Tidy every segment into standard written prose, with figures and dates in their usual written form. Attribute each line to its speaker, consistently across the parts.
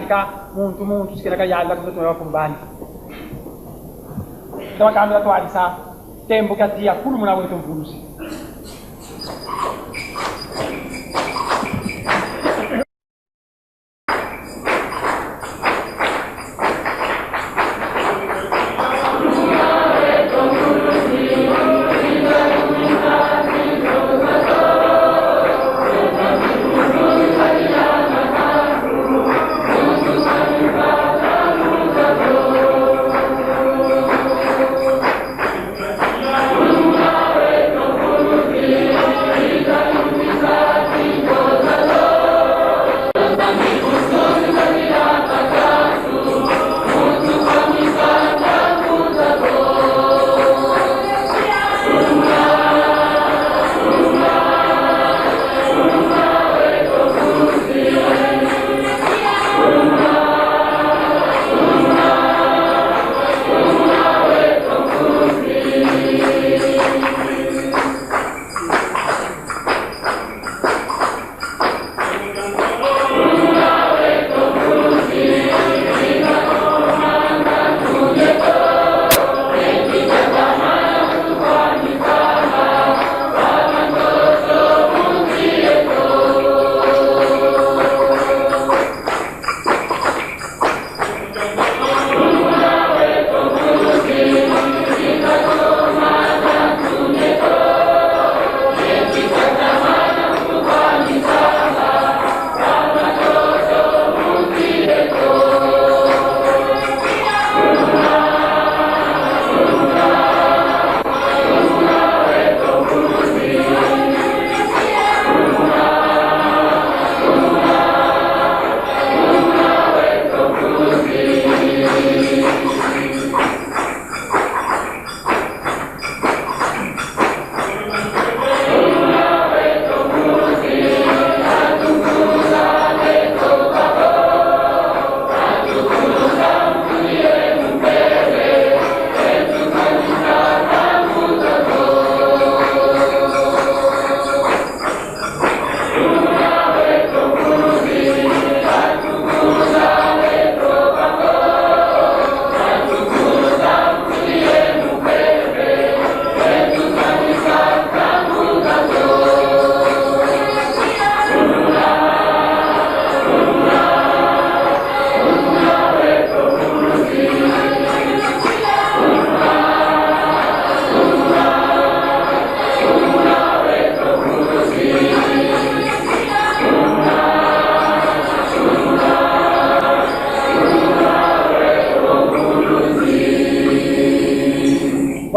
Speaker 1: yandika muntu sikira kayalla kutoa kumbani dama kamera to alisa tembo katia kulu muna wetu mfulusi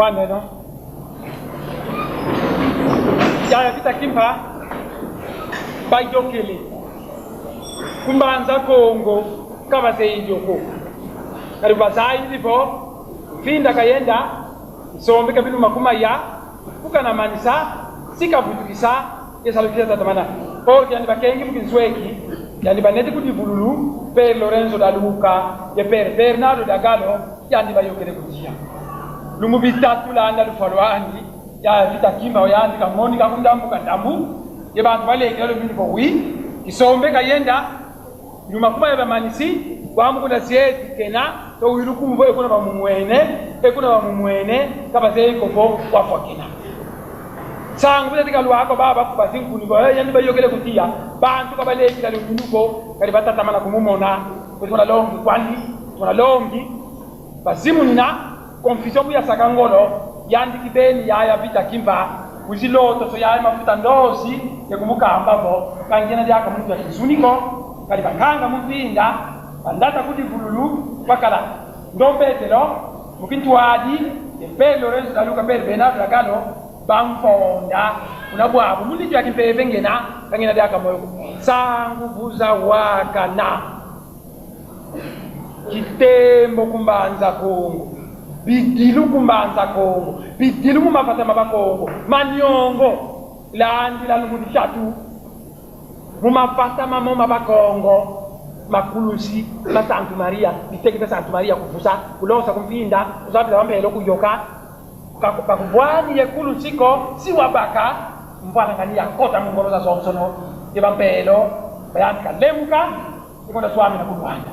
Speaker 1: Quando no? Ya kita kimpa bayokele kumbanza Kongo kaba seyijoko kari bazai lipo finda kayenda sombe kabilu makuma ya ukana manisa sikavutukisa yesalukisa tatamana o yani bakengi mukinzweki yani baneti kudivululu per Lorenzo da Luca e per Bernardo da Gallo yani bayokele kujia lungu bitatu landa lufolwangi ya vitakimba oyandi kamoni kakundambu kandamu ye bantu balekela lo mini wi kisombe kayenda nyuma kuma ya manisi kwamu kuna sieti kena to wilukumbo ekuna bamumwene kabaze kofo wafwa kena sangu betika lwako baba kubazingu ni boye yandi bayokele kutia bantu kabalekela lo minuko kali batata mana kumumona kuna longi kwandi kuna longi bazimu nina confusion ya sakangolo yandi kibeni ya vita kimba kuziloto so ya mafuta ndozi ya kumukamba bo kangena dyaka muntu ya kisuniko kali bakanga mupinda bandata kuti bululu bakala ndombetelo mukintu wadi pe Lorenzo da Luca per Bernardo da Gallo bamfonda unabwabu mundi ya kimpeve ngena kangena dyaka moyo sangu buza wakana kitembo kumbanza Kongo bidilu kumbanza Kongo bidilu mumafata mabakongo manyongo landi la lungu chatu mumafata mamo mabakongo makulusi la Santa Maria bitekita Santa Maria kufusa kulosa kumpinda uzabila wambelo kuyoka kakubwani yekulusiko siwabaka mbwana ngania kota mungoroza sonsono yebampelo bayandika lemuka ikonda swami na kulwanda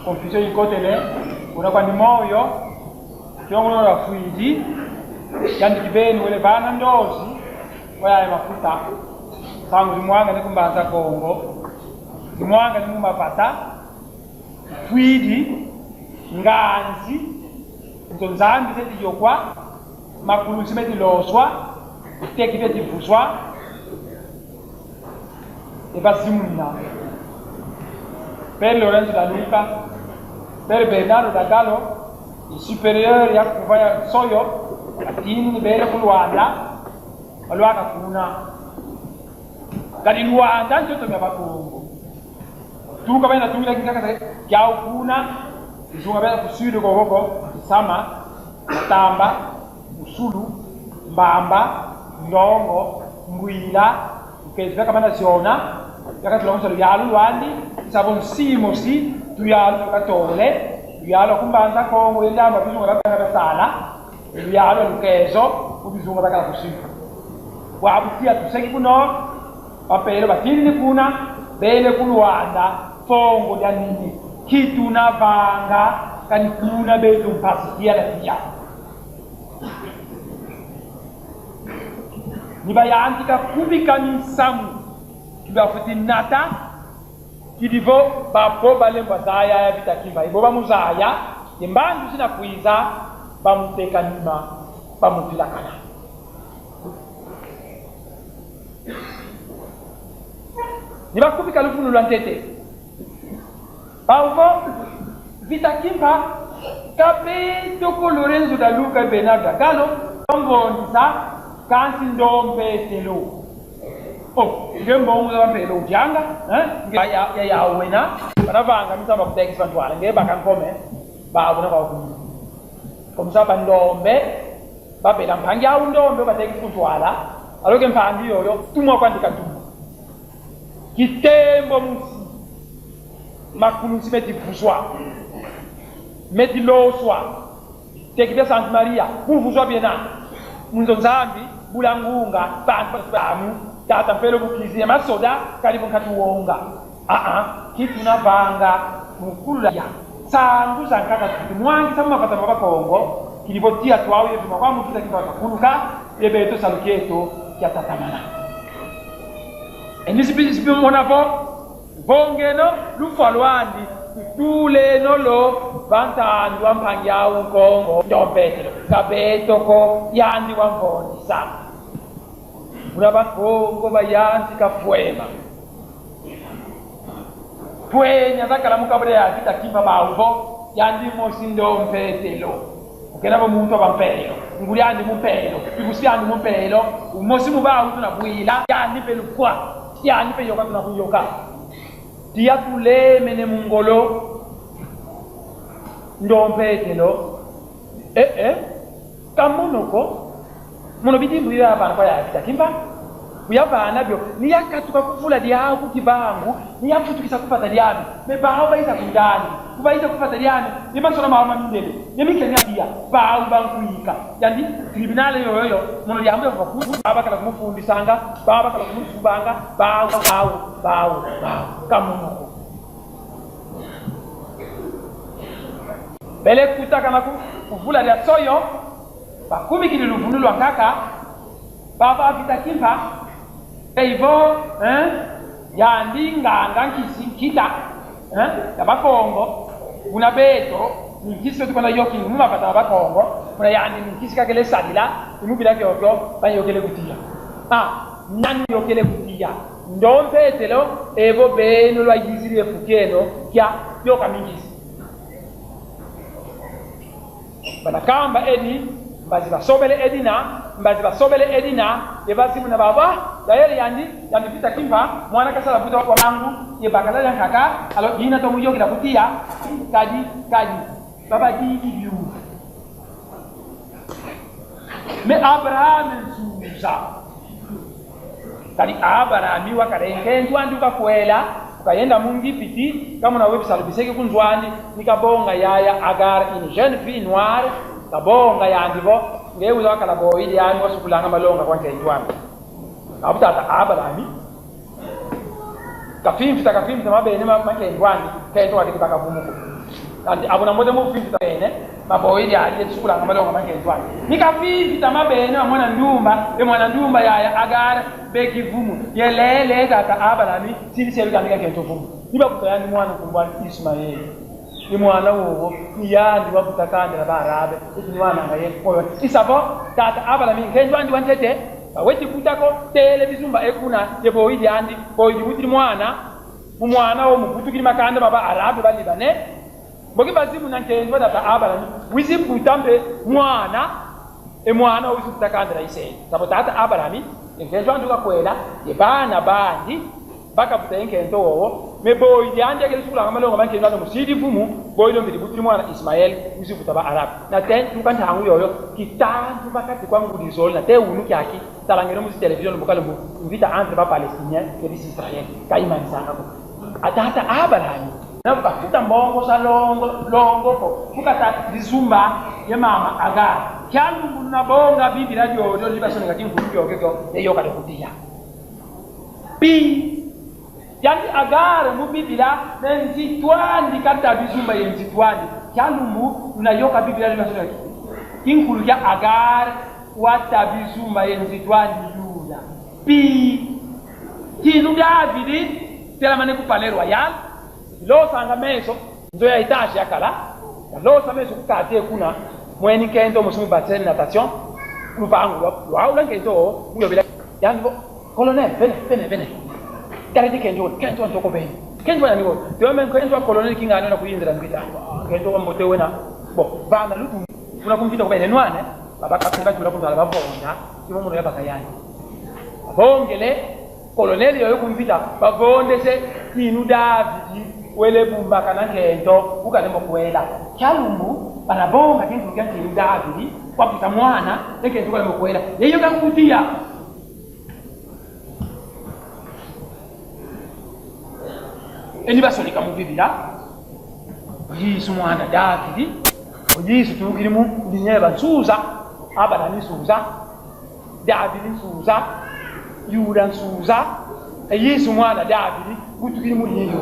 Speaker 1: Confusion ikotele unakuwa ni moyo kiongono la fuiji kandi kibeni wele bana ndozi waya mafuta sangu zimwanga ni kumbaza kongo zimwanga ni mumapata fuiji nganzi nzonzambi zeti yokwa makulu simeti loswa teki veti fuswa eba zimuna Père Lorenzo da Luca, Père Bernardo da Gallo, il supérieur ya kufanya soyo atini ni bere ku Rwanda balwaka kuna kadi Rwanda ndio tumeba Kongo tuka bana tumila kikaka kyao kuna izunga bana kusudu gogogo sama tamba usulu mbamba ndongo ngwila ukezeka bana siona yakatulongosa luyalo lwandi sabon simo si tuyalo katole luyalo kumbanza kongo endamba bizunga labanga basala luyalo lukezo ubizunga bakala kusifu wabutia tuseki kuno papelo batini kuna bele kulwanda fongo ya nini kitu na vanga kanikuna betu mpasikia la pia niba yaandika kubika misamu kibafuti nata kidivo bapo balemba zaya ya vitakimba ibo bamuzaya imbandu sina kuiza bamuteka nima bamutilakana niba kubika lufunu lwantete Pauvo vitakimba kabe toko Lorenzo da Luca Bernardo Gallo ongonisa kansi ndombe telo ngembo unga mpelo ujanga ya wena banavanga misaba kutekisa bantwana ngeba kankome babona kwaku komsaba ndombe babela mpangi ya ndombe batekisa bantwana aloke mpangi yoyo tumwa kwandika tumwa kitembo musi makulusi meti fuswa meti loswa tekibia Santa Maria bufuswa biena munzo nzambi bulangunga bantu bamu tata mpelo bukizie masoda karibu katuonga kitu navanga mukulu ya sangu zankaka mwangi sama kata baba kongo kilivotia twawe tuma kwa mtu takibaka kunuka yebeto salukieto ya tatamana enisipi mona bongeno lufalwandi tule nolo bantandu ampangi ya unkongo ndombetelo kabeto ko yandi wamvondi sana unabakongo bayanzi kafwema pwenya zakala mukabule ya vitakimba bauvo yandi mosi ndombetelo ukenabo muntu abampelo nguli yandi mumpelo bikusi yandi mumpelo umosi mubawu tunabwila yandi pelukwa yandi peyoka tunakuyoka dia tule mene mungolo ndompetelo kamunoko muno bidimbu ya bana kwa ya vitakimba uyabana byo niyakatuka kuvula diawo kutibangu niyafutukisa kupata diami mebawo baita kundani kubaita kupata diami nimasona mama mindele yemikenya dia bawo bankuika yandi tribunal yoyo muno yambe bakufu abakala kumufundisanga babakala kumufubanga bawo kamunoko bele kutaka na kuvula dia soyo bakumi kililuvunulwa nkaka baba vitakimba Evo, ya ndinganga nkita, ya bakongo, una beto, nkisi tukona yoki nguma pata bakongo, una yandi nkisi kakele sadila, umubila kyokyo, ba yokele kutia. Nani yokele kutia. Ndompe telo, evo beno lwa yiziri efukeno, kya yoka mingisi. Banakamba edi, mbazi basobele edina yebasi muna baba dayeli yandi vitakimba mwana kasala buta kwa mangu yebakala yankaka alo dina to muyoki la kutia kaji baba di yu me Abraham nsuza kali Abraham wakarenge ndwandu kakwela ukayenda mungi piti kama na website biseke kunzwani nikabonga yaya Agar in jeune fille noire kabonga yandivo ngeuza wakala boyidi yani wasubulanga malonga kwanje itwana abutata abalami kafimfita mabene make itwani kento wakiti bakavumuko kandi abuna mode mu fimfita bene maboyidi ali subulanga malonga make itwani nikafimfita mabene mwana ndumba yaya Agara bekivumu yelele tata abalami silisebika nika kento vumu niba kutayani mwana kumbwa Ismael ni mwana wowo yandi wabutakandira barabe ni mwana ngaye koyo isabo tata abala mingenjwa ndi wantete baweti kutako tele bizumba ekuna yebo idi andi boyidi kuti mwana wo mubutukiri makanda baba arabe balibane boki bazimu nankenjwa tata abala wizibutambe mwana wizibutakandira ise sabo tata abalami ngenjwa nduka kwela yebana bandi baka butenge ento wowo me boy yande ke sula ngamalonga banke nalo musidi vumu boy lo mbili butri mwana Ismael uzi kutaba Arab na ten tukanta hangu yoyo kitantu bakati kwa ngudi zol na te unu kyaki talangero musi television bukalo invita entre ba palestinien ke bis Israel kaima nsanga ko atata Abraham na bakuta mbongo sa longo ko kukata dizumba ya mama Agar kyangu na bonga bibi radio do libasoni ngati ngudi yokeko yeyo kale kutia yandi Agara mubibila nenzitwandi kata bizumba yenzitwandi kyalumu unayoka bibila libasoni inkulu ya Agara wata bizumba yenzitwandi yula pi kinu Davidi tela mane ku palais royal lo sanga meso ndo ya etage ya kala lo sa meso ku kate kuna mweni kento musumu batsen natation ku bangu wa ulan kento uyo bila yango colonel bene kare di kento ntoko bene kento ya niwo to men kento colonel kinga ana kuyindira mbita kento wa mbote wena bo bana lutu una kumvita kubene nwane baba kafunga tula kunzala babonga ibo muno yabaka yani bongele colonel yo kumvita babondese inu Davidi wele bumba kana kento ukane mokwela kyalumbu banabonga kintu kyanti inu Davidi kwa puta mwana ekento kale mokwela yeyo kankutia eni basonika mu Biblia Yesu mwana Davidi Yesu tukirimu linyeba nsuza abana nisuza Davidi nsuza Yuda nsuza Yesu mwana Davidi kutukirimu linyeba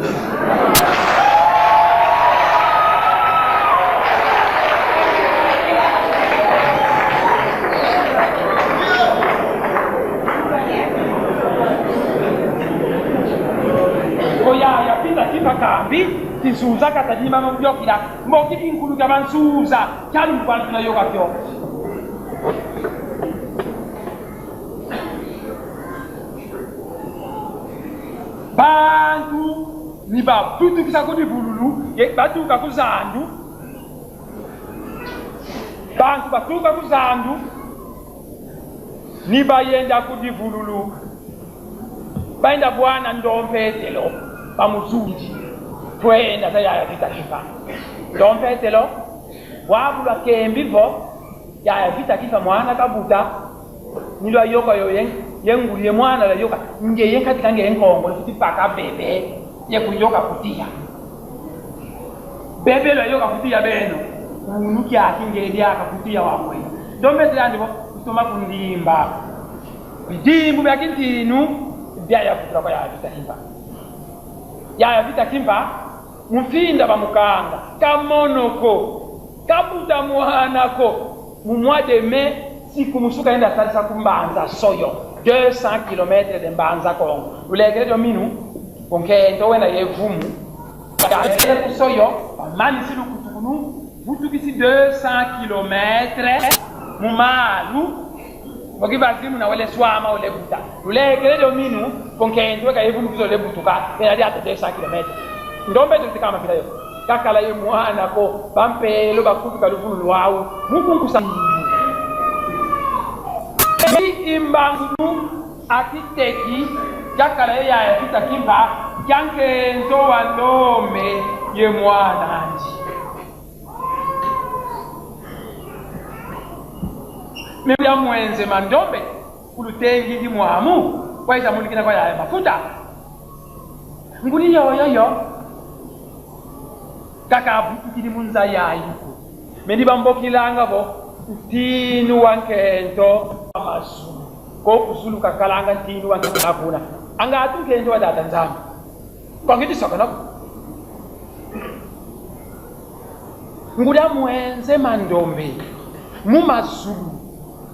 Speaker 1: kambi tisuza katadima mbyokira mboki inkulu kabansuza cyali mbantu nayo gafyo bantu ni babutu kisakudi bululu ye batuka kuzandu bantu batuka kuzandu ni bayenda kudivululu baenda bwana ndompetelo bamuzunji twenda tayaya vitakifa ndompetelo wabula kembivo yaya vitakifa mwana kabuta nilo yoka yo yengulie mwana la yoka nge katika nge enkongo litipaka bebe ye kuyoka kutia bebe la yoka kutia beno unuki akinge lyaka kutia wakwe ndompetelo ndivo kutoma kundimba bidimbu byakintinu byaya kutra kwa yaya vitakifa yaya vitakimba mfinda bamukanga kamonoko kabuta muhanako mumwade me siku musuka enda salisa kumbanza soyo 200 km de mbanza kongo ulegere do minu konkento wena yevumu kadele kusoyo mani silu kutukunu butukisi 200 km mumalu wakibazimu na wale swama wale buta ulegere do minu konkento weka yevumu kizo le butuka ena dia 200 km ndombe tutikama bila yo kakala ye mwana ko bampelo bakutuka luvunu lwawu mukunkusa imbangu akiteki kakala ye ya fitakimba yanke ndo walome ye mwana nji mebya mwenze mandombe kulutengi ndi mwamu kwaisa mulikina kwa ya mafuta nguni yo kaka butukiri munza yayi meni bambokilanga bo tinu wankento amasu ko kusulu kakalanga tinu wankento akuna anga atukento wadata nzama kwangiti sakana nguda mwenze mandombe mumasulu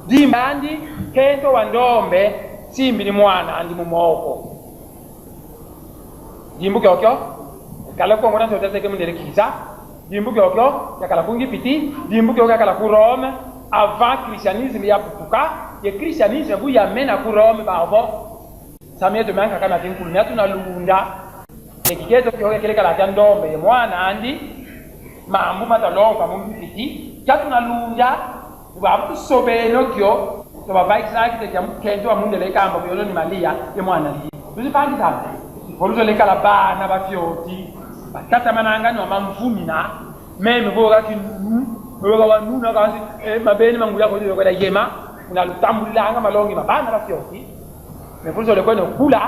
Speaker 1: dimbandi kento wandombe simbili mwana andi mumoko dimbuke okyo kala ko ngona to tete ke mundere kiza dimbuke okyo yakala kungi piti dimbuke okyo yakala ku Rome avant christianisme ya putuka ye christianisme bu ya mena ku Rome ba ovo samye de manka kana tinkulu na tuna lunda ye kigeto kyo kele kala tandombe ye mwana andi mambu matalonga mungi piti tuna lunda ba kusobeno kyo to ba vai exact ya kento amundele kamba byo ni Maria ye mwana li tuzipangi tata voluzo le kala bana bafyoti batata manangani wa mamvumina meme boga kinu boga wanuna kasi mabeni mangu yako ndio kwenda yema unalutambulanga malongi mabana bafyoti me voluzo le kwenda kula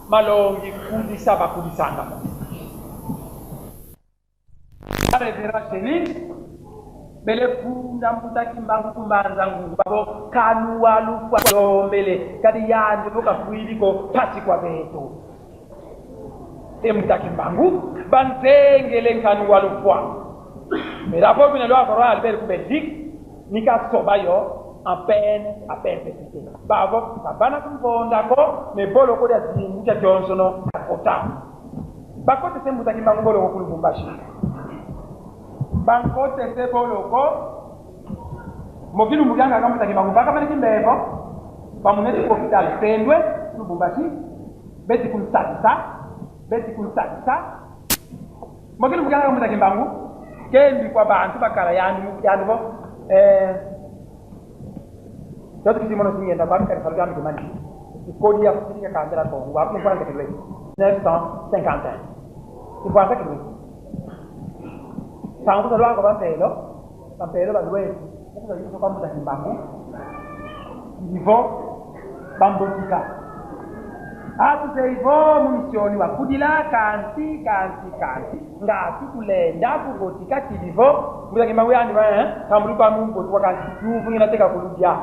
Speaker 1: malongi kudi saba kudi sanga ale vera teni bele punda mutaki mbangu kumbanza ngungu babo kanu walu kwa dombele kadi yanje boka fuiliko pati kwa beto emutaki mbangu bantengele nkanu walufwa merapo bina lwa koro Albert ku Belgique nika soba yo en peine à perpétuité. Bavo, ça va na d'accord, mais bolo ko da zingu cha Johnson à kota. Bako te sembuta ki bango bolo ko Lubumbashi. Banko te se bolo ko mokilu muganga kama taki bango baka mali kimbebo. Pamuneti ko hospital Pendwe Lubumbashi. Beti kumsatisa, beti kumsatisa. Mokilu muganga kama taki bango kembi kwa bantu bakala yani bo Jadi kita mana sini yang dapat kan kalau kami kemana? Kodi yang sini kan antara kau, gua pun pernah ketemu. 950. Ibu asa ketemu. Sang tu terlalu kau pempelo baru. Kita lagi tu kamu dah bambu. Ibu bambu tiga. Aku saya ibu munisioni wa kudila kanti. Nggak aku kulenda aku gotika ibu. Kita kemana yang di mana? Kamu lupa mumpu tu kanti. Tu punya nanti kau dia.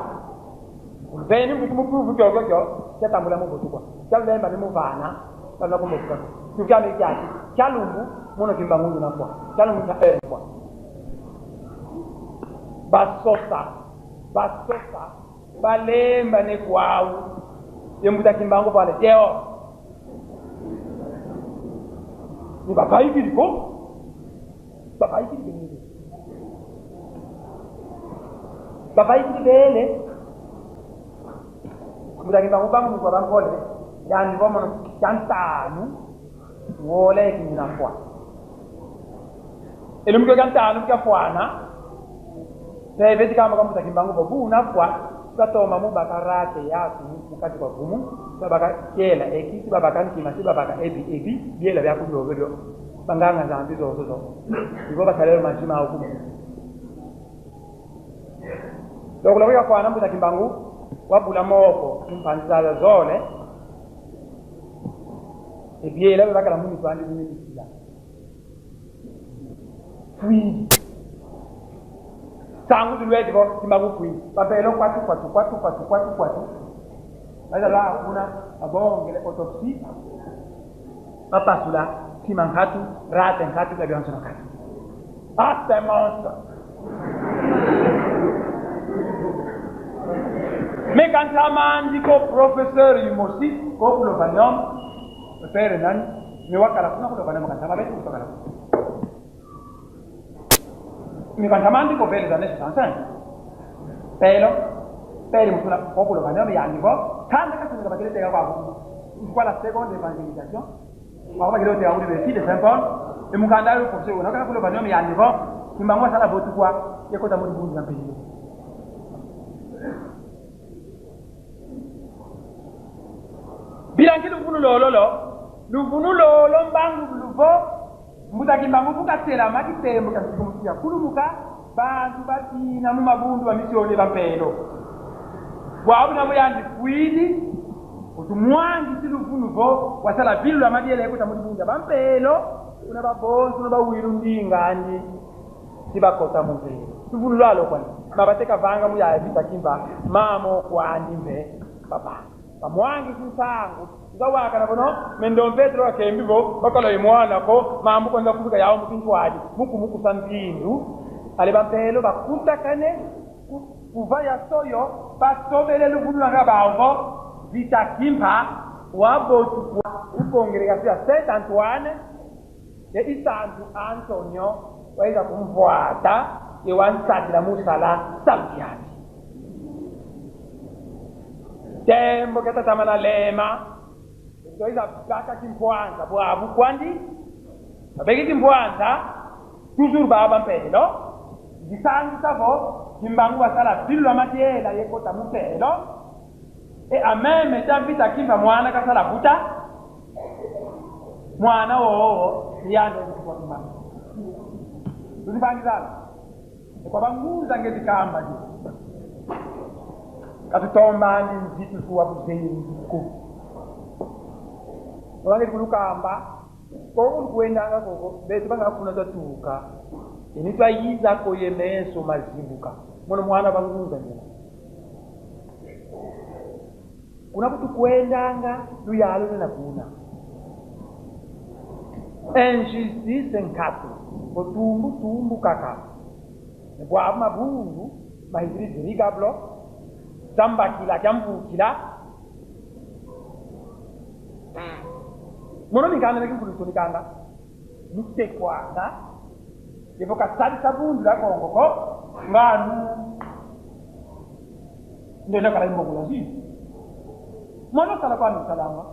Speaker 1: Veni mukumu kyo kya tambula mu botukwa kya lemba ni muvana kana ko motuka kya me kyati kya lumbu mona kimba mungu na kwa kya lumbu kya kwa basosa balemba ne kwau yemuta kimbango pale teo ni babai kiriko babai kiribele Mudagi bangu bangu kwa bangole yani bomo kantanu wole kinina kwa elum ko kantanu ka fwana te vedi kama kama mudagi bangu bobu na kwa katoma mu bakarate yatu mukati kwa gumu babaka kela ekiti babaka nkima si babaka ebi biela bya kudogo banganga zambi zo ibo bakalelo majima huko dokolo ya fwana mudagi bangu wabula moko impanzala zone ebiela bakala muni twandi mini fui sangu dulwedi bo timbagu fui papelo kwatu baza la kuna abongele autopsie papasula timangatu raten hatu ka bianso nakati hasta monster Mais quand la man dit qu'au professeur Yumosi, qu'au le vanium, le père Nan, mais wa kala kuna le vanium quand ça va être tout kala. Mais quand la man dit qu'au père des années 65, père musula qu'au le vanium ya niveau, quand la question de la tega wa quoi la seconde évangélisation, on va dire au université de Saint-Paul, et mukanda le professeur on a quand le vanium ya niveau, kimbango sala votu kwa yeko ta mudi bundu na pays. Bilanki luvunu lolo mbangu luvo mbutaki mbangu bukatela makitembo kasikumtia kulumuka bantu batina mu mabundu wa misione bampelo bwabu nabo yandi kwidi utumwangi siluvunu vo wasala bilu la madiele ekuta mulibunja bampelo una babonzo no bawiru ndingandi sibakota muzero tuvunu lalo kwani babateka vanga mu ya vita kimba mamo kwandi mbe baba Mwangi kusangu ngawaka nabono mendo Petro akembivo bakalo imwana ko mambu konza kuvuka yawo mutintwadi muku sampindu ale bampelo bakutakane kuvaya soyo basomele luvunula ngabawo vitakimpa wabotu ukongereka sia Saint Antoine ya Santo Antonio waiza kumfuata yewansatira musala sampiani tembo kata tamana lema ndoiza baka kimpwanza bwabu kwandi abeki kimpwanza toujours baba mpelo disangi savo kimbangu basala bilu amatiela yekota mupelo e ameme tambita kimba mwana kasala buta mwana wo yande kwa kimbangu tuzibangizana kwa banguza ngezikamba je katutomba ndi mzitu kuwa kuzeyi ku wange kulukamba ko kwendanga koko betu bangafuna zatuka initwa yiza ko yemeso mazibuka mono mwana banguza njena kuna kutu kwendanga luyalo na kuna injustice nkatu otumbu kaka kwa mabungu mahidiri dirigablo tamba kila jambu kila mono mikanda nekikulu nikanda nite kwanga evoka sadi sabundu la kongo ko nganu ndenda kala mbogula si mono kala kwa msalama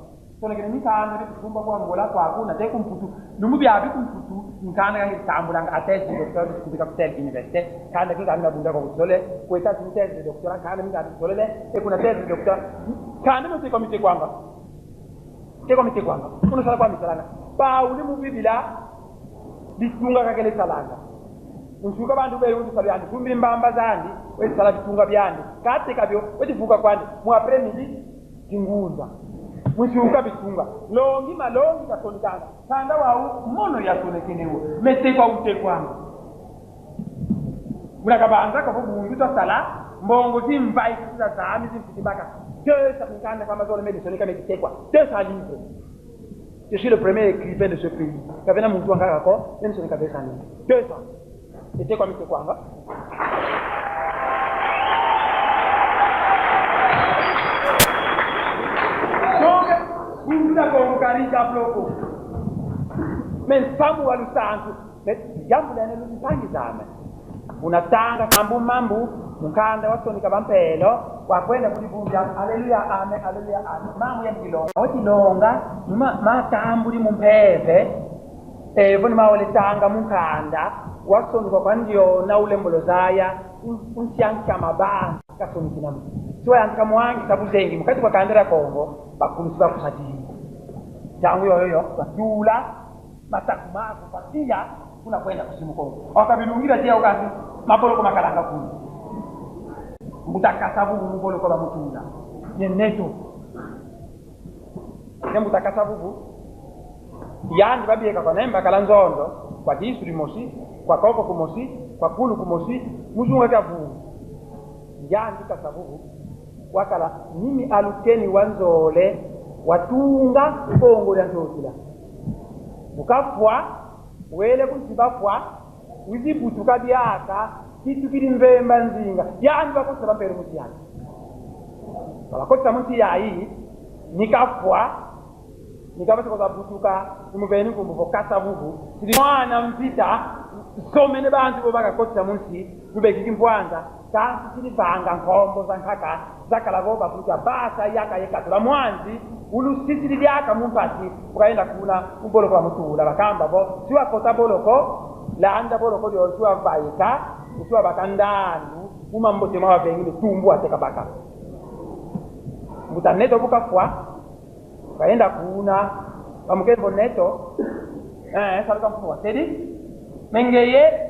Speaker 1: tole kene mikanda ke kumba kwa ngola kwa kuna te kumputu numu bya bi kumputu nkanda ka tambulanga atesi docteur kubika tel université kanda ke kanga bunda ko tole ko eta tese docteur kanda mikanda tole le e kuna tese docteur kanda mo te komite kwanga uno sala kwa misalanga ba uli mu bibila bitunga kakele salanga unshuka bantu be undi salandi kumbi mbamba zandi we sala bitunga byandi kate kabyo wejivuka kwandi mu apremidi kingunza mushuka bitunga longi malongi katonitanga kanda wau mono yasonekenewo mete kwa ute kwangu munakabanza kwa mungu sala mbongo timbai kuza zami timfitibaka Deux africains comme Amazon médecine comme c'est quoi 200 livres. Je suis le premier écrivain de ce pays. Quand vient mon tour encore d'accord, même si on a 200 livres. 200. C'était comme c'est quoi donc, vous avez un carita bloco. Mais Samuel Santo, mais jambo la neno lipangi zame. Unatanga mambo mambo mukanda wasonika bampelo wakwenda kulivunja. Haleluya amen, haleluya amen. Mambo ya mkilonga wakilonga matambuli mumpeve voni mawole tanga mukanda wasonika kwa ndio na ule mbulozaya unsyanka mabanga kasonikina so yanka mwangi kabuzengi mukati kwa kandera Kongo bakulusiba kusatiri tangu yoyo batula matakumako patia kuna kwenda kusimu Kongo wakabilungira tia ukati mapolo kwa makalanga kuni mutakasabu mupolo kwa mutunda neneto mutakasabu yani babieka kwa nemba kalanzondo kwa disuri mosi kwa koko kumosi kwa kulu kumosi muzunga kavu yani kasabu wakala nimi alukeni wanzole watunga Kongo ya ntokila mukafwa wele kunsibafwa wizibutuka byaka kitu kiri mvemba nzinga yani bakosa bampere muti yani bakosa muti yayi nikafwa nikabasa kwa butuka umuveni kumuvokasa bubu tiri mwana mpita somene bantu bo bakakosa muti kubeki mpwanza tanti tiri banga nkombo zankaka zakala go babutuka basa yaka yekatula mwanzi ulusitiri byaka mumpati ukaenda kuna umbolo kwa mutula bakamba bo siwa kota boloko laanda boloko lyo siwa baika siwa bakandandu umambote mawa vengine tumbu ateka baka mutaneto bukafwa kaenda kuna kamukembo neto salika mfumo wa tedi mengeye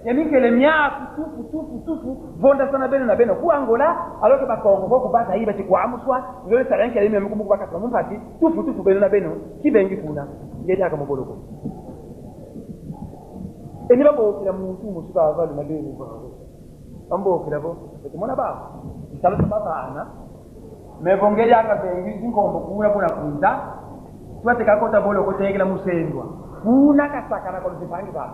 Speaker 1: yemikele myaku tufu vonda sana beno na beno ku Angola aloke bakongo ko kubata hiba tikwamuswa ngole saranke lime mkumbuku bakatwa mumpati tufu beno na beno kibengi kuna ngeti aka moboloko eni babo kila muntu musuka avali na beno ko ambo kila bo mona ba isalo sabana mevongeli aka bengi nkombo kuna kunza twate kakota boloko tegela musendwa kuna kasaka na ko zipangi ba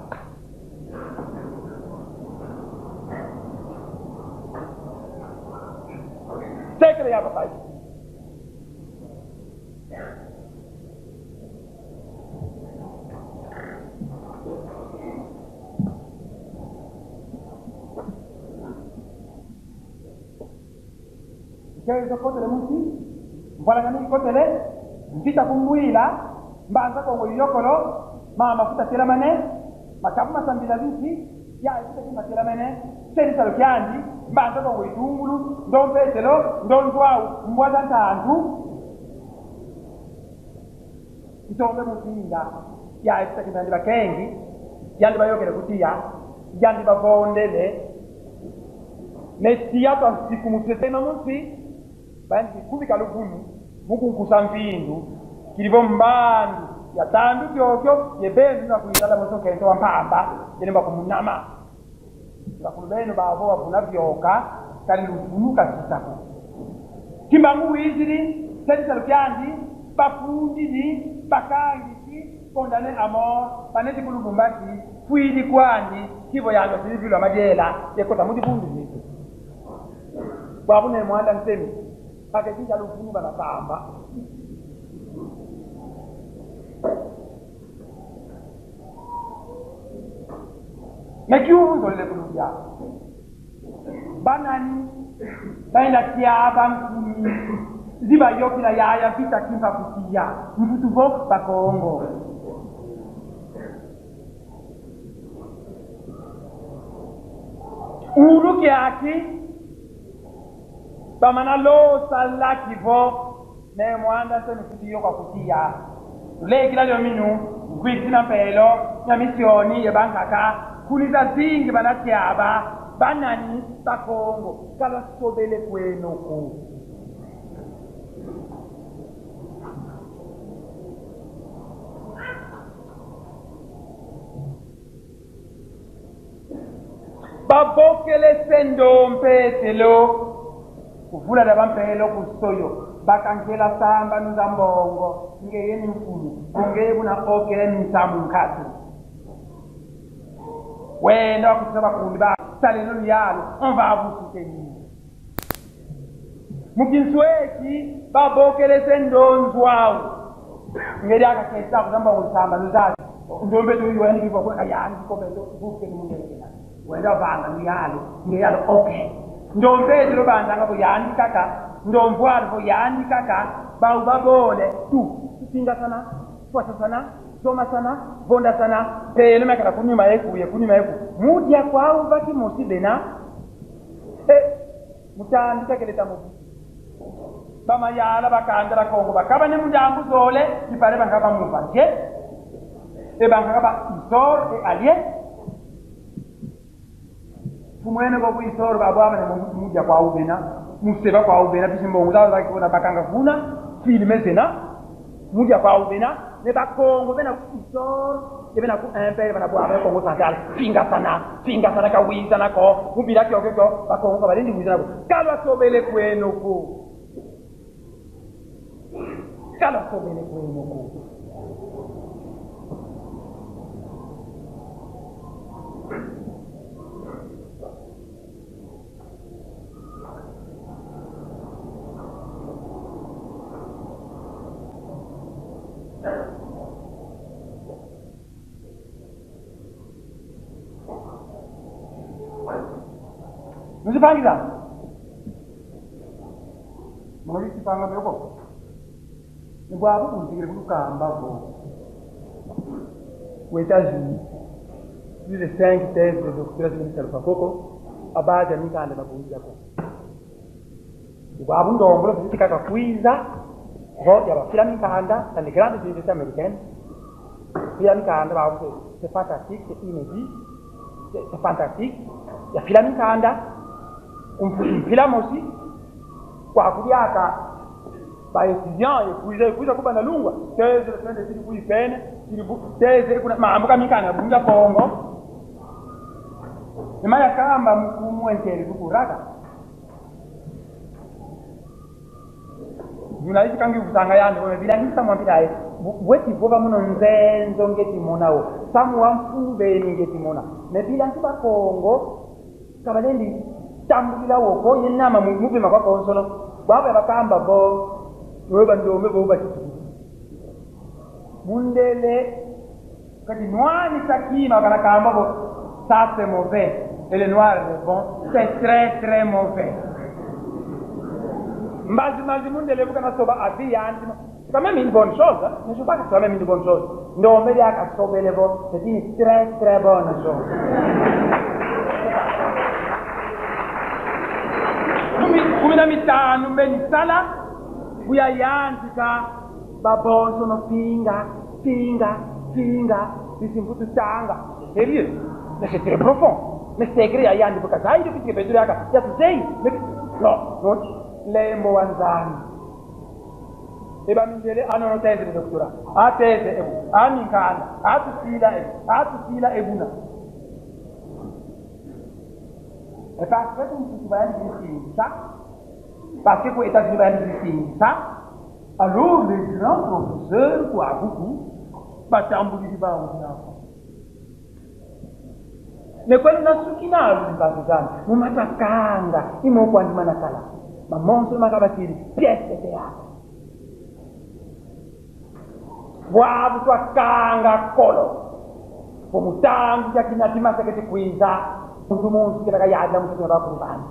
Speaker 1: Sekele ya babai. Kaya kote le muti, mbala kani kote le, mpita kumbuila, mbanza kongo yokolo, mafuta tela mane, makabuma sambila visi, ya ipita kima tela mane, seri salukiandi, mbanza kongo itungulu, ndompetelo, ndondwau, mbwaza ntantu, itombe mutinda, ya ipita kima ndiba kengi, yandi bayokele kutia, yandi bavondele, nesiyapa siku mutetema muti, bandi kubika lugunu muku kusampindu kilivo mbandu ya tandu kyokyo yebendu na kuitala moto kento wampamba yenemba kumunama bakulubeno bavo wafuna vyoka kali lufunuka sisako kimbangu wiziri sedi salukyandi bafundidi bakangisi kondane amor paneti kulubumbaki fuidi kwandi kivo yango silivilo amajela yekota muti bundu zitu Babune mwanda nsemi. Akekisha lufunu banakamba. Mekiunzo lile kuluja. Banani baina kiaba mkuni ziba yokila yaya vita kimpa kutia mfutu voku bakongo ulu kiaki bamana lo salaki vo ne mwanda se mfutu kwa kutia ule kila leo minu kwikina pelo ya misioni ya bankaka kuliza zingi banatiaba banani bakongo kala sobele kwenu ku babokele sendo mpetelo kuvula da bampelo kusoyo bakangela samba nuzambongo ngeyeni mfulu ngeye buna okele nsamu nkati wenda kusaba kundi ba saleno yalo on va vous soutenir mukinsweki babokele sendo nzwao ngeli akakesa kuzamba usamba nuzati ndombe tu yweni kipo kwa yani ko bendo buke ni mungela wenda vanga ngiyalo okay ndombe tu banda ngabo yani kaka ndomvwalo bo yani kaka ba ubabole tu singa sana fuata sana soma sana vonda sana pele makara kunyuma yeku mudia kwao baki musibena mutandika keleta mu bama yala bakandara kongo bakaba ne mujambu zole ipare bangaba muvanje bangaba isor alie kumwene kwa isor babwa ne mudia kwao bena museba kwao bena bisimbongo zaza kuna bakanga kuna filme zena mudia kwao bena ne bakongo bena isor bena ku empere bana bwa ba kongo central finga sana ka wiza nako mubira kyo bakongo balindi wiza nako kala sobele kwenu ku kala sobele kwenu ku Muzipangisa muzipanga beko ngwabo kunzikire kukamba bo wetazi les 5 thèses de doctorat ministère pakoko abaja nikande bakunja ko ngwabo ndombolo zitika kakwiza ho ya bafila mikanda dans les grandes universités américaines fila mikanda bawo c'est fantastique c'est inédit c'est fantastique ya fila mikanda umfila mosi kwa kudiaka ba étudiant kuiza kuba na lungwa teze twende zili kuipene teze kuna maambuka mikana bunja kongo nimaya kamba mkumu enteri kukuraga Junaizi kangi usanga yande kwa bila nisa mwambia weti boba muno nzenzo ngeti monao samu wamfube ngeti mona nebila nsiba kongo kabalendi tambulila woko yenama mubi makwa konsono baba bakamba bo weba ndome bo bachitu mundele kati nwani sakima kana kamba bo ça c'est mauvais et le noir est bon c'est très mauvais mbazi mundele bukana soba abi yandi c'est quand même une bonne chose hein? Mais je pas que c'est quand même une bonne chose ndome ya kasobele bo c'est une très bonne chose kumina mitano mbeni sala kuya yanzika babonso no pinga bisimbutu tanga sérieux mais c'est très profond mais c'est écrit ayandi parce que aïe depuis que bedura ka ya tuzei non lembo wanzani eba mindele anono tese de doctorat a tese amikanda atusila ebuna et parce que tu vas dire ça parce que aux États-Unis va dire ça alors les grands professeurs quoi beaucoup batambuli di bawo na ne kweli nasukina alibazana mumatakanga imo kwa ndimana kala mamonso makabakiri pièce de théâtre bwabu twakanga kolo pomutangu jakinatimasa kete kwinza muntu muntu kitaka yadla muntu kitaka kurubani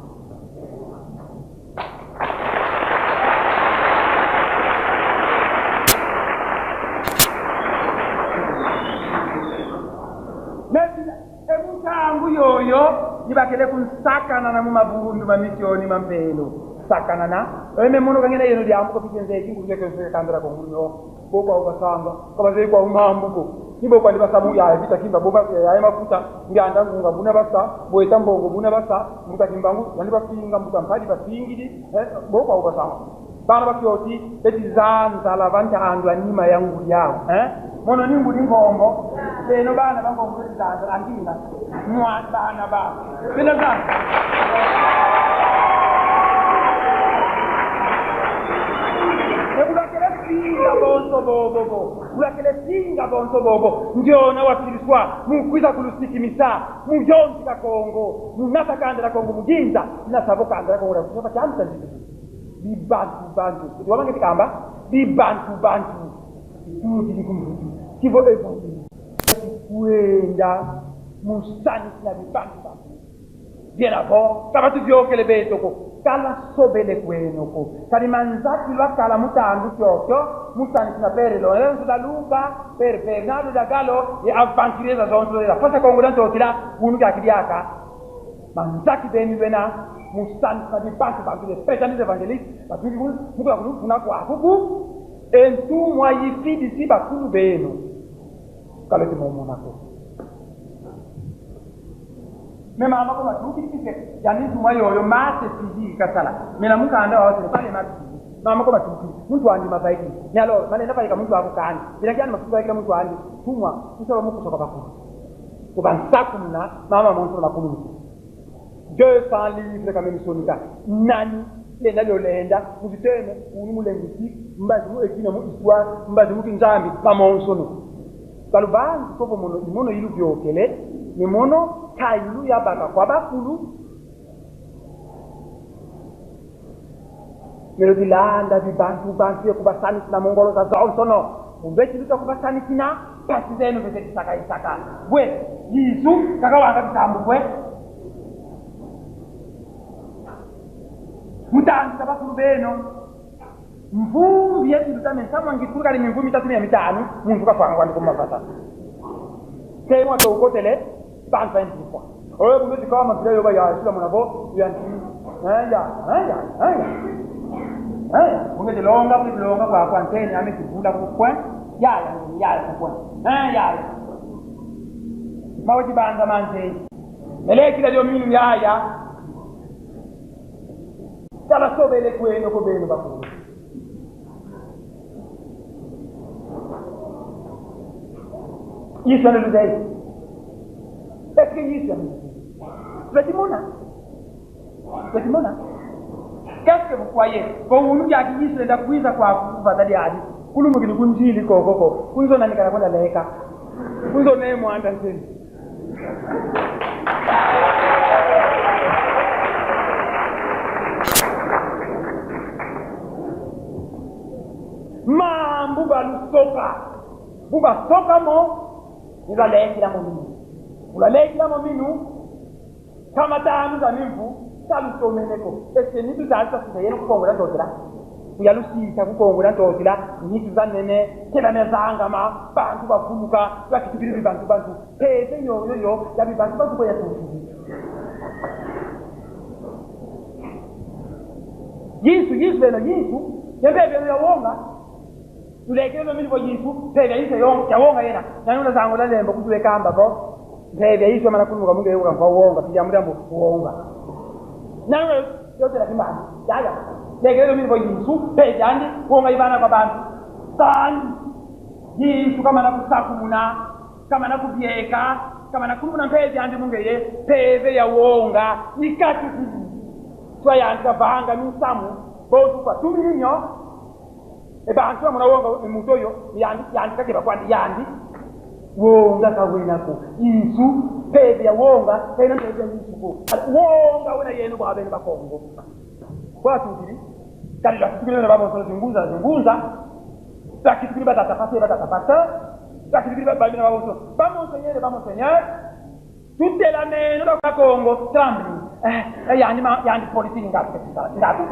Speaker 1: emutangu yoyo ibakele kunsakana na mumabundu mamisioni mampelo sakana na eme mono kangena yeno diamko pikenze nguleke kandra ko munyo boba ubasanga kaba zai kwa umambuko nibo kwa libasamu ya vita kimba boba ya mafuta nganda ngunga buna basa boeta mbongo buna basa muka kimbangu yani bafinga muka mpadi basingidi boba ubasanga bana bakyoti betizanza lavanta andu anima yangu yao mono ningu ngombo beno bana bangombo betizanza andina mwa bana ba bena zanga ulakele singa bonso bobo ndiona wafiriswa mukwiza kulusikimisa mujonzi ka Kongo munata kandira Kongo muginza nasabo kandira Kongo kutoka chamsa ndizo bibantu wabange tikamba bibantu ndidi kumbutu kivo evo kwenda musani na bibantu bien avant kama tuvyokele betoko kala sobele kwenoko kali manzati lwakala mutandu kyokyo mutani sinapere lo enzo da luka per Bernardo da Gallo e avventureza zonzo la forza congruente tila unu kakidiaka manzati beni bena musani na bibantu bantu de prétendants évangélistes ba tuki muka kuna kwa kuku entu mwa yifidi siba kulu beno kala timonako mais mama ko matuki kike yani tuma yoyo mate physique kasala mina mukanda wa wote pale mate mama ko matuki mtu andi mafaiki ni alo mane nafaika mtu wako kani bila kiani mafuta kila mtu andi tumwa msaba muko soka bakuru ko bansaku na mama monto makulu 200 livres kama misonika nani le nalo lenda kuzitene unu lengisi mbazi mu ekina mu histoire mbazi mu kinzambi mamonso no kalubanzi ko mono ilu byokele ni mono kailu ya baka kwa bakulu melodilanda bibantu kubasani na mongolo za zonsono umbeti luta kubasani kina pasi zenu vete isaka bwe yisu kakawanga bisambu bwe mutanzi bakulu beno mvumbi yetu lutame sama ngikuka ni mvumbi 350 muntu kafanga kwandi kumafata kemo to ukotele ban 20 fois oyo bundu dikama bila yoba ya shula munavo yanti bunge de longa kwa antene ame kibula kwa ya kwa mawaji banga manje meleki la minu ya tala sobele kweno ko beno bakuru Yiswa le dai. Est-ce que Yiswa? Vetimona. Qu'est-ce que vous croyez? Quand vous nous dites Yiswa da kuiza kwa kuvadali hadi. Kulu mugini kunjili koko. Kunzo nani kana kwenda leka. Kunzo naye mwanda nseni. Buba soka mo ulalekila mominu kama taanu za mimvu talusomeneko ese nitu zaasa sisayeno kukongola ntotila uyalusisa kukongola ntotila nitu za nene kela nezangama bantu bafumuka bakitubiri bantu pese yoyo yabi bantu kwa yatuzi Yesu yembebe yawonga tulekele mimi kwa Yesu pebe yise yawonga yena nanyuna zangu la lembo kutuweka ambako pebe yise mana kunu mungu yewu kwa wonga pija mudambo wonga nanyuna yote la kimani yaya lekele mimi kwa Yesu pebe andi wonga ibana kwa bantu tani Yesu kama nakusakumuna kama nakubieka kama nakumuna pebe andi mungu ye pebe ya wonga nikati twayandika banga misamu botu kwa tuminyo bantu amuna wonga mutoyo yandika ke bakwandi yandi wonga kawena ko Yesu pebe ya wonga tena pebe ya Yesu ko wonga wena yenu kwa bene bakongo kwa tukili kali la tukili na baba zungumza la tukili batatapata la tukili baba na baba vamos Seigneur tutte la meno da Congo trembling yani politiki ngati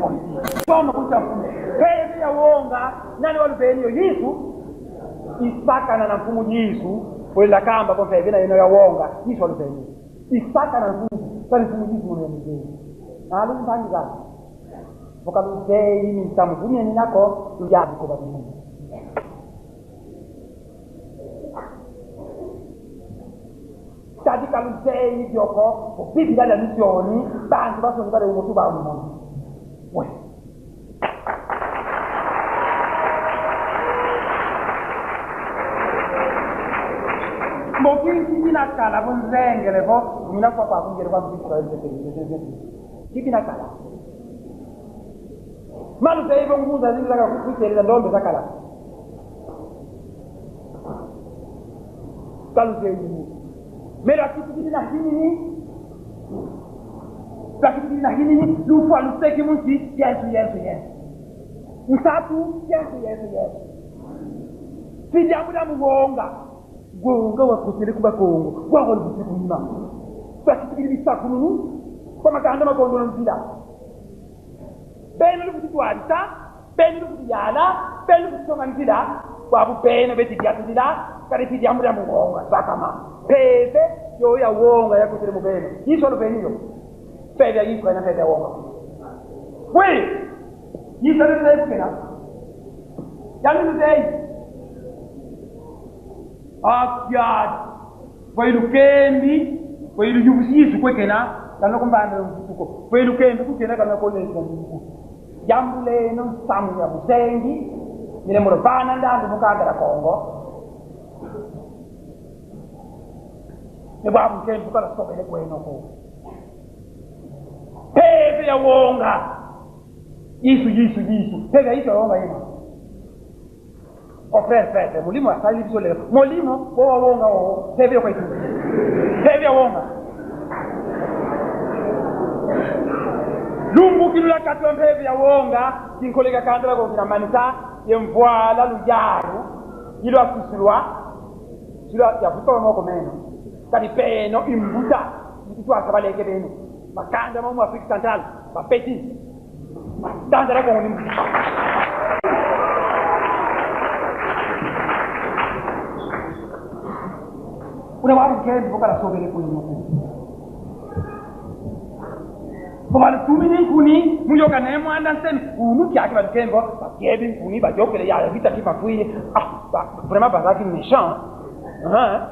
Speaker 1: politiki kama kuchafuka pesa ya wonga nani walipelio Yesu isaka na mfumo Yesu wala kamba kwa vile ina ya wonga Yesu walipelio isaka na mfumo kwa mfumo Yesu mwenye mjeni halu mpangi gani vokaluzei ni mtamvumia ninako tujabu kwa babu tadi kaluzei dioko bibi dala misioni bantu baso ngare umutu ba umuntu we mokingi binakala bunzengele bo mina kwa kungere kwa mbiso kibinakala malu sai bo nguza zingaka kukwitereza ndombe zakala kaluzei mera kitu na hini lakini na hini lufu alusteki munsi yes msatu yes si jambo la muonga wa kutele kuba kongo kwa kwa kunyima kwa kitu bisaku nunu kwa makanda makondo na mpila beno lukutwalita beno lukuyala beno lukutonga mpila kwa bupeno betikiatila kali pidi amuri amuonga sakama pebe yo ya wonga ya kutele mubeno yiso lubeniyo pebe yiko na pebe wonga we yiso lubeniyo kena yani lubeniyo akyad wailu kembi wailu yubusisu kwekena kana kumbanda mfuko wailu kembi kukena kana kole mfuko jambule no samu ya busengi mire murabana ndandu mukanda la Kongo ne babu kembi kala sobele kweno ko pebe ya wonga yisu pebe ya wonga yema ofrete mulimo asali bisole mulimo kwa wonga o pebe kwa itu pebe ya wonga lumbu kilula katwa pebe ya wonga kinkolega kandala ko kina manita yemvoala lujaru ilo akusulwa silo ya buto moko meno kadi peno imbuta kitwa kabaleke beno makanda mu Afrika Central mapeti tandara ko ni una wabu kembi bokala sobele ko nyoko bobala tumini kuni muyoka nemo andansem unu kyake bakembo bakebe kuni bajokele ya vita kimafuye vraiment bazaki méchant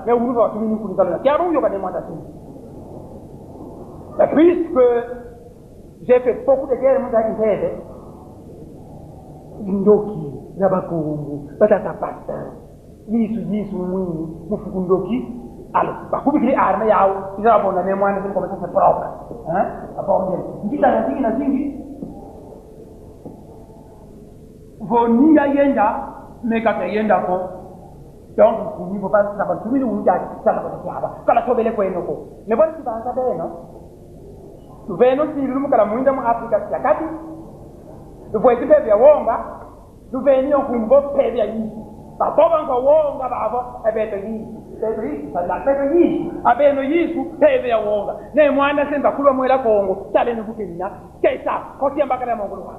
Speaker 1: mais unu va tumini kuni kala kyaro muyoka nemo andansem et puisque j'ai fait beaucoup de guerres dans une terre ndoki na bakungu batata pasta yisu mwini mufukundoki alors bakubikile arme yao izabona ne mwana ziko komesa propre aponge ndita na zingi voni ya yenda meka ka yenda ko donc kunivo pas na batumini unja sana kwa yaba kala sobele kweno ko ne bali tibanga beno tuveno silumu kala muinda mu Afrika ya kati tuvoiti pepe ya wonga tuveni okumbo pepe ya yisu batoba ngo wonga babo ebeto yisu pepe yisu abeno yisu pepe ya wonga ne mwana semba kulwa mwela Kongo tale ne kukenina kesa kotia mbakala mongolo wa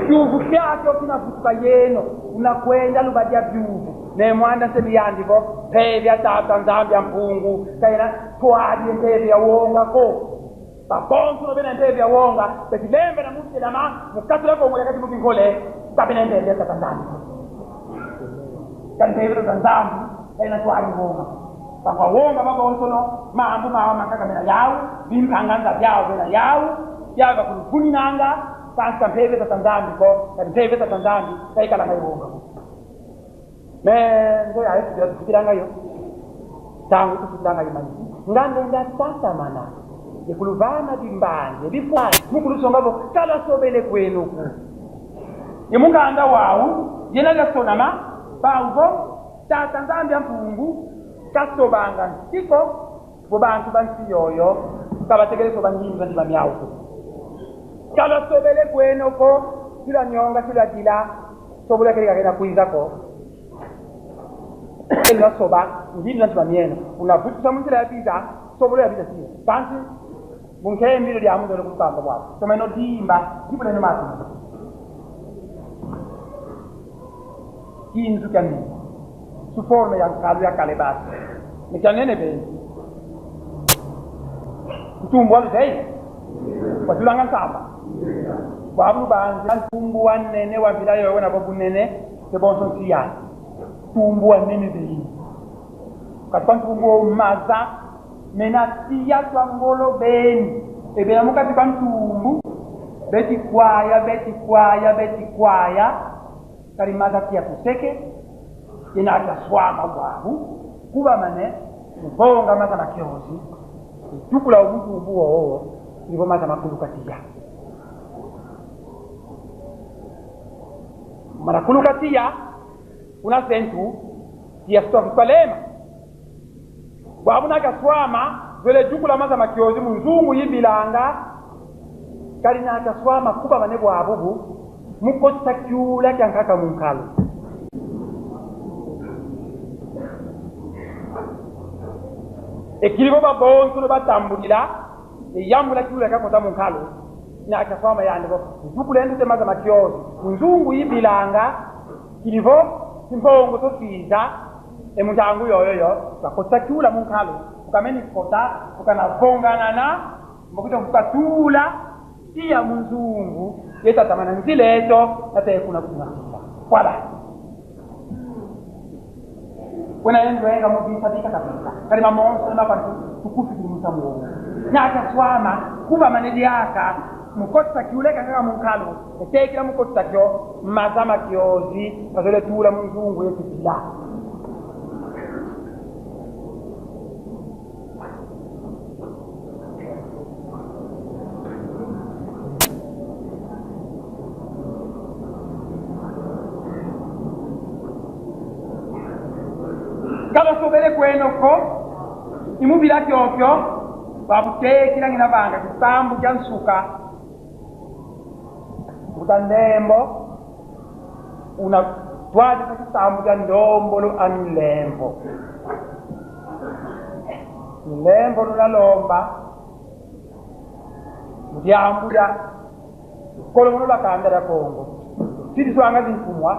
Speaker 1: Juvu kyako kinafutuka yeno unakwenda lubadia juvu ne mwanda semiyandiko pepe ya tata nzambi ya mpungu kaina twadi pepe ya wonga ko bakonsu no bena pepe ya wonga betilembe na muti na ma mukatula ko ngole kati mukingole tabena pepe ya tata nzambi kan pepe ya nzambi kaina twadi wonga kwa wonga baba onsono mambo makaka mena yawo bimpanganga byao bena yawo yaga kulukuni nanga sasa pepe za Tanzania ko pepe za Tanzania kai kala mai bonga me ndo ya hiyo tukiranga hiyo tangu tukiranga imani nganda sasa mana yekuluvana bimbanje bifani mukulusongabo kala sobele kwenu ku yemunganda wawu yena gasonama bawo tata nzambi ampungu kasobanga ntiko bo bantu bansi yoyo kabategerezo banyinza ndi bamyauko kala sobele kweno ko kila nyonga kila dila sobule kile kagenda kuizako ela soba ndinza ndi bamyeno unavuta munjira ya pizza sobule ya pizza sio bantu bunke mbilo lya mundo lo kusamba bwako someno dimba ndipo neno matu kinzu kani su forma yang kalu ya kalebas ni kanene be tumbo alzei kwa tulanga samba babu banzi tumbo wanene wa bilayo wana babu nene se bonson siya tumbo wanene be kwa tumbo maza mena siya twangolo beni ebe amuka tibantumbu beti kwaya karimaza kia kuseke ina ataswama bwabu kuba mane mbonga maza makiozi tukula umuntu ubuo oo nibo maza makulukatia marakulukatia una sentu ya stofikalema bwabu nakaswama vile tukula maza makiozi munzungu yibilanga kalina akaswama kuba mane bwabu mukota kyula kyankaka munkalo ekilibo babonto no batambulira eyambula kyula kakota munkalo na akaswama yandibo dukulende temaza makiozi nzungu yibilanga kilivo simbongo tofiza emujangu yoyoyo bakota kyula munkalo ukameni kota ukanavongana na mbukuto mukatula iya munzungu yeta tamana nzileto ate kuna kutunga wala wena yendo yenga mubisa bika kabisa kali mamonso na bantu tukufi kumusamu nyaka swama kuba manedi aka mukotsa kiuleka kaka munkalo etekira mukotsa kyo mazama kyozi bazole tula munzungu yetipila kala sobele kweno ko imubila kyokyo babutekira ngina banga kisambu kyansuka utandembo una twadi kisambu kya ndombolo anlembo nlembo lulalomba mdyambuya kolomono lakandara kongo sidi swanga zinfumwa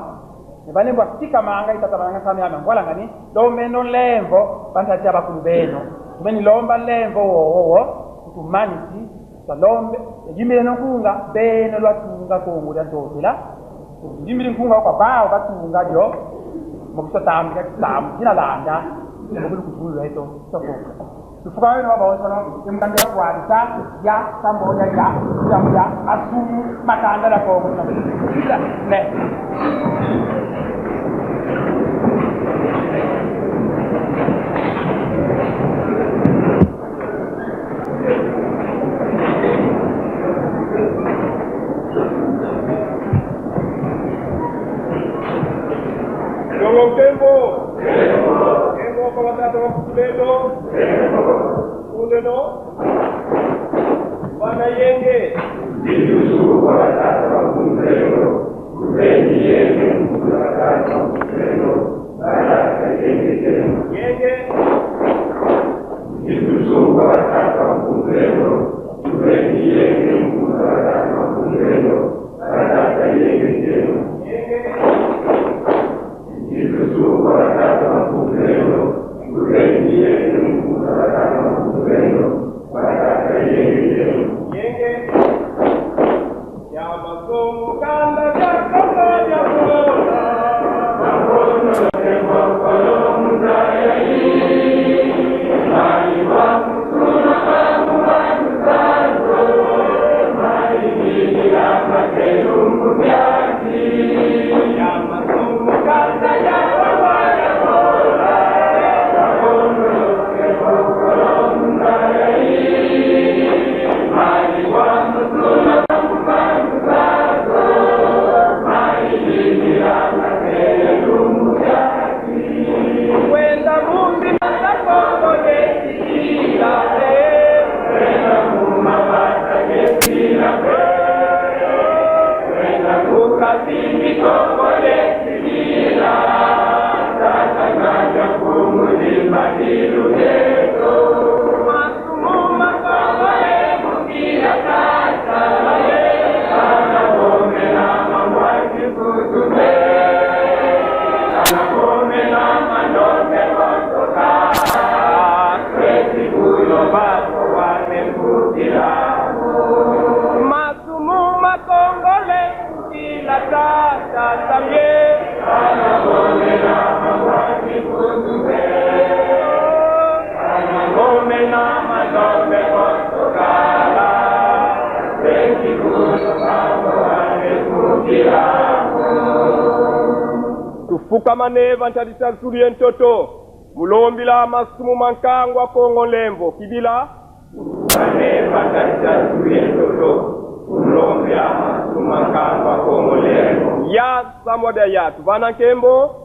Speaker 1: nebanembo atika manga itatabanga samyama ngwala ngani lomeno lembo bantati abakulubeno tumeni lomba lembo wowo tumanisi salombe ejimile nokunga beno lwatunga kongo lya ndotela ejimile nkunga kwa bao batunga jo mokisotambika kisamu kina landa mokulu kutulu eto sofoka tufuka weno wabawosono emkandela kwalisa ya samboya ya asumu makanda la kongo ne
Speaker 2: Tempo kwa watoto wa kuleto. Kuleno. Bana yenge. Ndiyo kwa watoto wa kuleto. Kuleni yenge kwa watoto wa kuleto. Bana yenge. Yenge. Ndiyo kwa watoto wa kuleto. Kuleni yenge kwa watoto wa kuleto. Bana yenge. Yenge. Yesu warakata mapumzeno, kuleni yenu warakata mapumzeno, warakata yenge. Yenge. Ya masomo kanda ya kanda ya kona. Makono ya kema
Speaker 3: tufukamane vantalisa nsulie ntoto mulombila masumu mankangwa kongo lembo kibila
Speaker 2: Tufukamane vantalisa nsulie ntoto mulombila masumu mankangwa kongo lembo
Speaker 3: ya samoda ya tuvana nkembo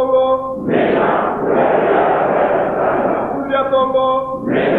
Speaker 3: Kongo. kongo
Speaker 2: Mene